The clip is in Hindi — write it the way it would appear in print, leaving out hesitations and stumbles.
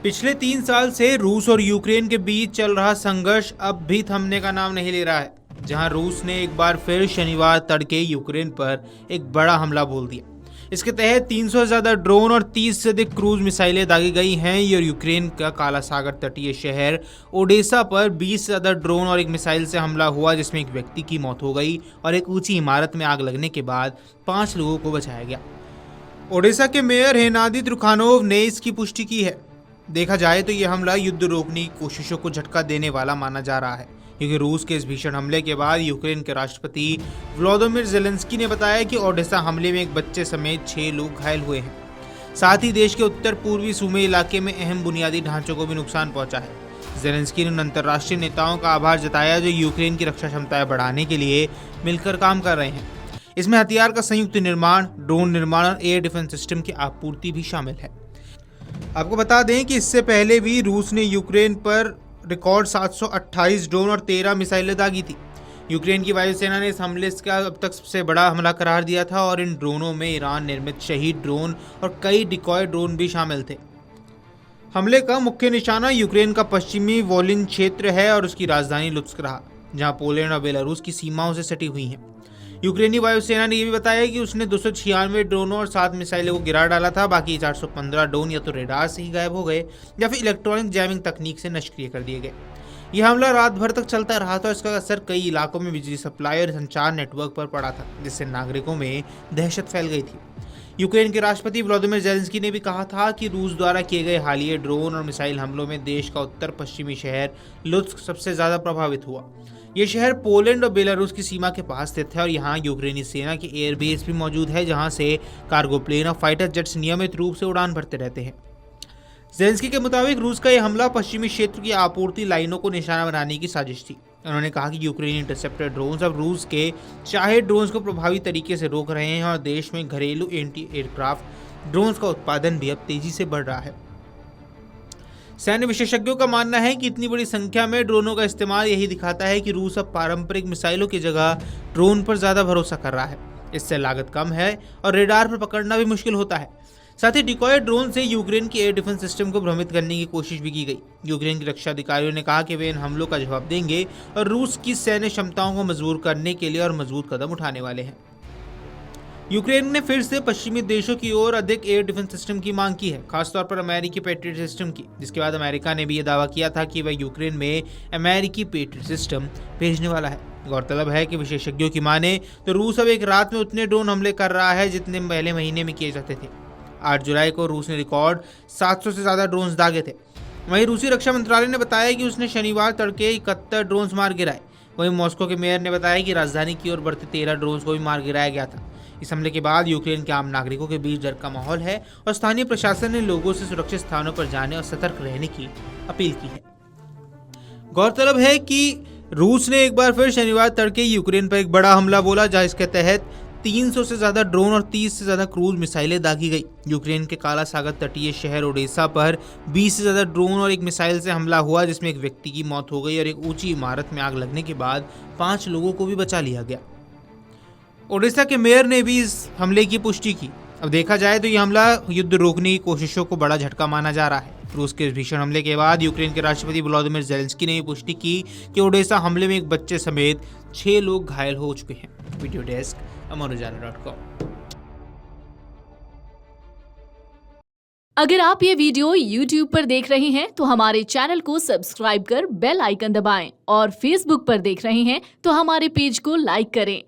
पिछले 3 साल से रूस और यूक्रेन के बीच चल रहा संघर्ष अब भी थमने का नाम नहीं ले रहा है। जहां रूस ने एक बार फिर शनिवार तड़के यूक्रेन पर एक बड़ा हमला बोल दिया। इसके तहत 300 से ज्यादा ड्रोन और 30 से अधिक क्रूज मिसाइलें दागी गई हैं। और यूक्रेन का काला सागर तटीय शहर ओडेसा पर 20 से ज्यादा ड्रोन और एक मिसाइल से हमला हुआ, जिसमें एक व्यक्ति की मौत हो गई और एक ऊंची इमारत में आग लगने के बाद 5 लोगों को बचाया गया। ओडेसा के मेयर हेनादी त्रुखानोव ने इसकी पुष्टि की है। देखा जाए तो यह हमला युद्ध रोकने की कोशिशों को झटका देने वाला माना जा रहा है, क्योंकि रूस के इस भीषण हमले के बाद यूक्रेन के राष्ट्रपति व्लादिमीर ज़ेलेंस्की ने बताया कि ओडेसा हमले में एक बच्चे समेत 6 लोग घायल हुए हैं। साथ ही देश के उत्तर पूर्वी सूमे इलाके में अहम बुनियादी ढांचों को भी नुकसान पहुंचा है। ज़ेलेंस्की ने अंतर्राष्ट्रीय नेताओं का आभार जताया जो यूक्रेन की रक्षा क्षमताएं बढ़ाने के लिए मिलकर काम कर रहे हैं। इसमें हथियार का संयुक्त निर्माण, ड्रोन निर्माण और एयर डिफेंस सिस्टम की आपूर्ति भी शामिल है। आपको बता दें कि इससे पहले भी रूस ने यूक्रेन पर रिकॉर्ड 728 ड्रोन और 13 मिसाइलें दागी थी। यूक्रेन की वायुसेना ने इस हमले का अब तक सबसे बड़ा हमला करार दिया था और इन ड्रोनों में ईरान निर्मित शहीद ड्रोन और कई डिकॉय ड्रोन भी शामिल थे। हमले का मुख्य निशाना यूक्रेन का पश्चिमी वोलिन क्षेत्र है और उसकी राजधानी लुत्स्क रहा, जहां पोलैंड और बेलारूस की सीमाओं से सटी हुई हैं। यूक्रेनी वायुसेना ने यह भी बताया कि उसने 296 ड्रोनों और 7 मिसाइलों को गिरा डाला था। बाकी 415 ड्रोन या तो रेडार से ही गायब हो गए या फिर इलेक्ट्रॉनिक जैमिंग तकनीक से निष्क्रिय कर दिए गए। यह हमला रात भर तक चलता रहा था। इसका असर कई इलाकों में बिजली सप्लाई और संचार नेटवर्क पर पड़ा था, जिससे नागरिकों में दहशत फैल गई थी। यूक्रेन के राष्ट्रपति व्लादिमीर ज़ेलेंस्की ने भी कहा था कि रूस द्वारा किए गए हालिया ड्रोन और मिसाइल हमलों में देश का उत्तर पश्चिमी शहर लुत्स्क सबसे ज्यादा प्रभावित हुआ। ये शहर पोलैंड और बेलारूस की सीमा के पास स्थित है और यहाँ यूक्रेनी सेना की एयरबेस भी मौजूद है, जहाँ से कार्गो प्लेन और फाइटर जेट्स नियमित रूप से उड़ान भरते रहते हैं। ज़ेलेंस्की के मुताबिक रूस का यह हमला पश्चिमी क्षेत्र की आपूर्ति लाइनों को निशाना बनाने की साजिश थी। उन्होंने कहा कि यूक्रेनी इंटरसेप्टर ड्रोन्स अब रूस के चाहे ड्रोन्स को प्रभावी तरीके से रोक रहे हैं और देश में घरेलू एंटी एयरक्राफ्ट ड्रोन्स का उत्पादन भी अब तेजी से बढ़ रहा है। सैन्य विशेषज्ञों का मानना है कि इतनी बड़ी संख्या में ड्रोनों का इस्तेमाल यही दिखाता है कि रूस अब पारंपरिक मिसाइलों की जगह ड्रोन पर ज्यादा भरोसा कर रहा है। इससे लागत कम है और रेडार पर पकड़ना भी मुश्किल होता है। साथ ही डिकॉय ड्रोन से यूक्रेन की एयर डिफेंस सिस्टम को भ्रमित करने की कोशिश भी की गई। यूक्रेन के रक्षा अधिकारियों ने कहा कि वे इन हमलों का जवाब देंगे और रूस की सैन्य क्षमताओं को मजबूत करने के लिए और मजबूत कदम उठाने वाले हैं। यूक्रेन ने फिर से पश्चिमी देशों की ओर अधिक एयर डिफेंस सिस्टम की मांग की है, खासतौर पर अमेरिकी पेट्रियट सिस्टम की, जिसके बाद अमेरिका ने भी यह दावा किया था कि वह यूक्रेन में अमेरिकी पेट्रियट सिस्टम भेजने वाला है। गौरतलब है कि विशेषज्ञों की माने तो रूस अब एक रात में उतने ड्रोन हमले कर रहा है जितने पहले महीने में किए जाते थे। 8 जुलाई को रूस ने रिकॉर्ड 700 से ज्यादा ड्रोन दागे थे। वहीं रूसी रक्षा मंत्रालय ने बताया कि उसने शनिवार तड़के 71 ड्रोन मार गिराए। वहीं मॉस्को के मेयर ने बताया कि राजधानी की ओर बढ़ते 13 ड्रोन को भी मार गिराया गया था। इस हमले के बाद यूक्रेन के आम नागरिकों के बीच डर का माहौल है और स्थानीय प्रशासन ने लोगों से सुरक्षित स्थानों पर जाने और सतर्क रहने की अपील की है। गौरतलब है कि रूस ने एक बार फिर शनिवार तड़के यूक्रेन पर एक बड़ा हमला बोला, जहां इसके तहत 300 से ज्यादा ड्रोन और 30 से ज्यादा क्रूज मिसाइलें दागी गई। यूक्रेन के काला सागर तटीय शहर ओडेसा पर 20 से ज्यादा ड्रोन और एक मिसाइल से हमला हुआ, जिसमें एक व्यक्ति की मौत हो गई और एक ऊंची इमारत में आग लगने के बाद 5 लोगों को भी बचा लिया गया। ओडिशा के मेयर ने भी इस हमले की पुष्टि की। अब देखा जाए तो यह हमला युद्ध रोकने की कोशिशों को बड़ा झटका माना जा रहा है। रूस के भीषण हमले के बाद यूक्रेन के राष्ट्रपति व्लादिमीर ज़ेलेंस्की ने पुष्टि की कि ओडेसा हमले में एक बच्चे समेत 6 लोग घायल हो चुके हैं। Video desk amarujana.com। अगर आप ये वीडियो YouTube पर देख रहे हैं तो हमारे चैनल को सब्सक्राइब कर बेल आइकन दबाएं और Facebook पर देख रहे हैं तो हमारे पेज को लाइक करें।